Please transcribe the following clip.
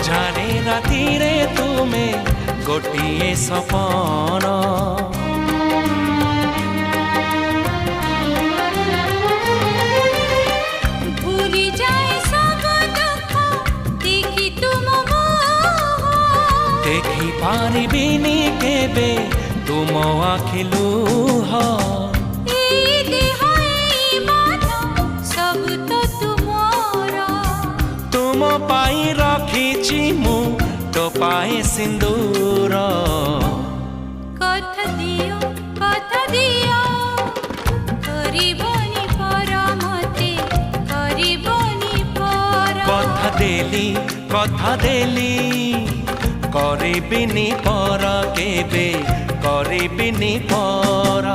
ଅନ୍ଧାରେ ରାତିରେ ତୁମେ ଗୋଟିଏ ସପନ। ଭୁଲି ଯାଏ ସବୁ ଦୁଃଖ ଦେଖି ତୁମ ମୁହଁ। ଦେଖି ପାରିବିନି କେବେ ତୁମ ଆଖି ଲୁହ। ଏଇ ଦେହ ଏଇ ମନ ସବୁ ତ ତୁମର। ତୁମ ପାଇଁ ରଖିଛି ମୁଁ ଟୋପାଏ ସିନ୍ଦୁର। କଥା ଦିଅ କରିବନି ପର ମତେ କରିବନି ପର। କଥା ଦେଲି କରିବିନି ପର କେବେ କରିବିନି ପର।